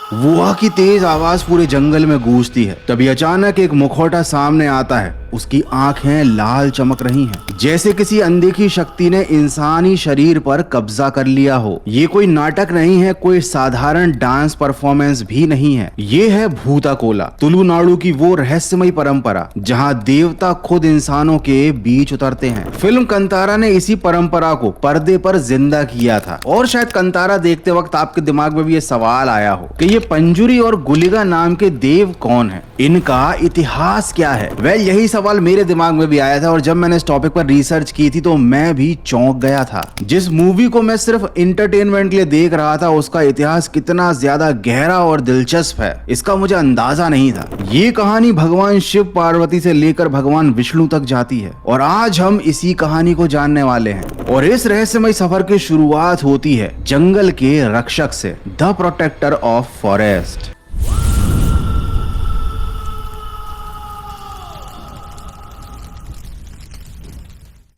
वुआ की तेज आवाज पूरे जंगल में गूंजती है। तभी अचानक एक मुखौटा सामने आता है। उसकी आंखें लाल चमक रही हैं, जैसे किसी अनदेखी शक्ति ने इंसानी शरीर पर कब्जा कर लिया हो। ये कोई नाटक नहीं है, कोई साधारण डांस परफॉर्मेंस भी नहीं है। ये है भूताकोला, तुलुनाडु की वो रहस्यमय परंपरा जहां देवता खुद इंसानों के बीच उतरते हैं। फिल्म कंतारा ने इसी परंपरा को पर्दे पर जिंदा किया था। और शायद कंतारा देखते वक्त आपके दिमाग में भी ये सवाल आया हो कि ये पंजुरी और गुलिगा नाम के देव कौन है, इनका इतिहास क्या है। वेल, यही सवाल मेरे दिमाग में भी आया था और जब मैंने इस टॉपिक पर रिसर्च की थी तो मैं भी चौंक गया था। जिस मूवी को मैं सिर्फ इंटरटेनमेंट के लिए देख रहा था, उसका इतिहास कितना ज्यादा गहरा और दिलचस्प है, इसका मुझे अंदाजा नहीं था। ये कहानी भगवान शिव पार्वती से लेकर भगवान विष्णु तक जाती है और आज हम इसी कहानी को जानने वाले हैं। और इस रहस्यमय सफर की शुरुआत होती है जंगल के रक्षक से, द प्रोटेक्टर ऑफ फॉरेस्ट।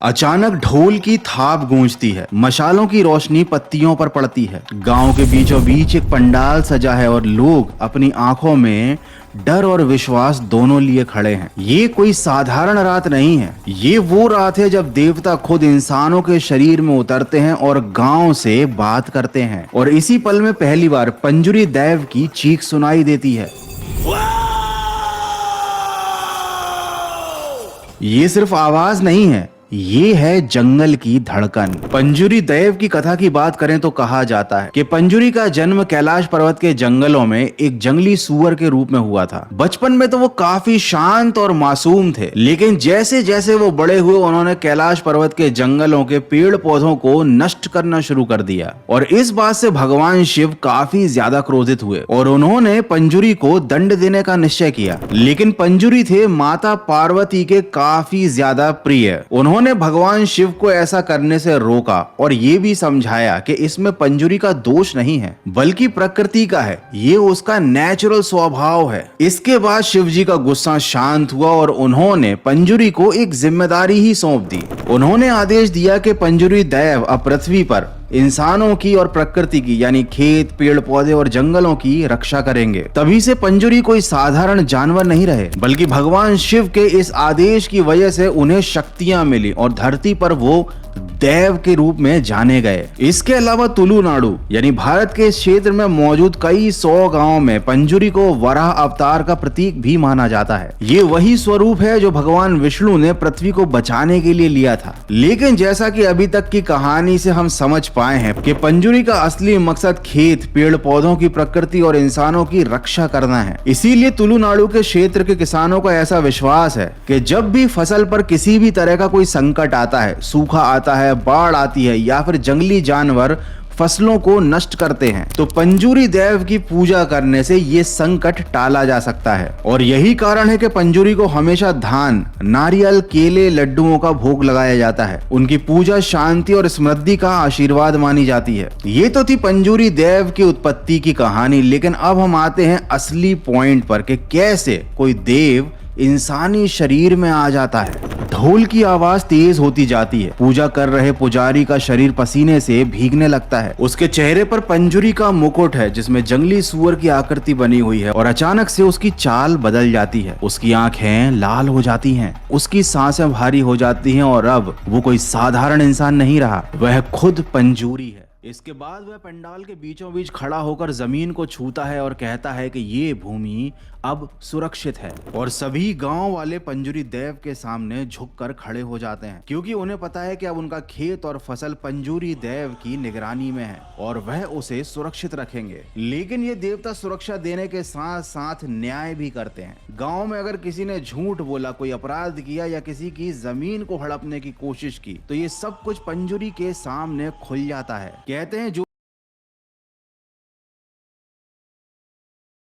अचानक ढोल की थाप गूंजती है, मशालों की रोशनी पत्तियों पर पड़ती है। गांव के बीचों बीच एक पंडाल सजा है और लोग अपनी आंखों में डर और विश्वास दोनों लिए खड़े हैं। ये कोई साधारण रात नहीं है, ये वो रात है जब देवता खुद इंसानों के शरीर में उतरते हैं और गांव से बात करते हैं। और इसी पल में पहली बार पंजुरी देव की चीख सुनाई देती है। ये सिर्फ आवाज नहीं है, ये है जंगल की धड़कन। पंजुरी देव की कथा की बात करें तो कहा जाता है कि पंजुरी का जन्म कैलाश पर्वत के जंगलों में एक जंगली सुअर के रूप में हुआ था। बचपन में तो वो काफी शांत और मासूम थे, लेकिन जैसे जैसे वो बड़े हुए उन्होंने कैलाश पर्वत के जंगलों के पेड़ पौधों को नष्ट करना शुरू कर दिया। और इस बात से भगवान शिव काफी ज्यादा क्रोधित हुए और उन्होंने पंजुरी को दंड देने का निश्चय किया। लेकिन पंजुरी थे माता पार्वती के काफी ज्यादा प्रिय। उन्होंने भगवान शिव को ऐसा करने से रोका और ये भी समझाया कि इसमें पंजुरी का दोष नहीं है, बल्कि प्रकृति का है, ये उसका नेचुरल स्वभाव है। इसके बाद शिव जी का गुस्सा शांत हुआ और उन्होंने पंजुरी को एक जिम्मेदारी ही सौंप दी। उन्होंने आदेश दिया कि पंजुरी देव अब पृथ्वी पर इंसानों की और प्रकृति की, यानी खेत, पेड़ पौधे और जंगलों की रक्षा करेंगे। तभी से पंजुरी कोई साधारण जानवर नहीं रहे, बल्कि भगवान शिव के इस आदेश की वजह से उन्हें शक्तियां मिली और धरती पर वो देव के रूप में जाने गए। इसके अलावा तुलुनाडु यानी भारत के क्षेत्र में मौजूद कई 100 गांवों में पंजुरी को वराह अवतार का प्रतीक भी माना जाता है। ये वही स्वरूप है जो भगवान विष्णु ने पृथ्वी को बचाने के लिए लिया था। लेकिन जैसा कि अभी तक की कहानी से हम समझ पाए हैं कि पंजुरी का असली मकसद खेत, पेड़ पौधों की, प्रकृति और इंसानों की रक्षा करना है। इसीलिए तुलुनाडु के क्षेत्र के किसानों का ऐसा विश्वास है कि जब भी फसल पर किसी भी तरह का कोई संकट आता है, सूखा आता है, बाढ़ आती है या फिर जंगली जानवर फसलों को नष्ट करते हैं, तो पंजुरी देव की पूजा करने से ये संकट टाला जा सकता है। और यही कारण है कि पंजुरी को हमेशा धान, नारियल, केले, लड्डुओं का भोग लगाया जाता है। उनकी पूजा शांति और समृद्धि का आशीर्वाद मानी जाती है। ये तो थी पंजुरी देव की उत्पत्ति की कहानी, लेकिन अब हम आते हैं असली पॉइंट पर कि कैसे कोई देव इंसानी शरीर में आ जाता है। ढोल की आवाज तेज होती जाती है। पूजा कर रहे पुजारी का शरीर पसीने से भीगने लगता है। उसके चेहरे पर पंजुरी का मुकुट है जिसमें जंगली सुअर की आकृति बनी हुई है और अचानक से उसकी चाल बदल जाती है। उसकी आंखें लाल हो जाती हैं, उसकी सांसें भारी हो जाती हैं और अब वो कोई साधारण इंसान नहीं रहा, वह खुद पंजुरी है। इसके बाद वह पंडाल के बीचों बीच खड़ा होकर जमीन को छूता है और कहता है कि ये भूमि अब सुरक्षित है। और सभी गांव वाले पंजुरी देव के सामने झुककर खड़े हो जाते हैं, क्योंकि उन्हें पता है कि अब उनका खेत और फसल पंजुरी देव की निगरानी में है और वह उसे सुरक्षित रखेंगे। लेकिन ये देवता सुरक्षा देने के साथ साथ न्याय भी करते हैं। गांव में अगर किसी ने झूठ बोला, कोई अपराध किया या किसी की जमीन को हड़पने की कोशिश की, तो ये सब कुछ पंजुरी के सामने खुल जाता है। कहते हैं जो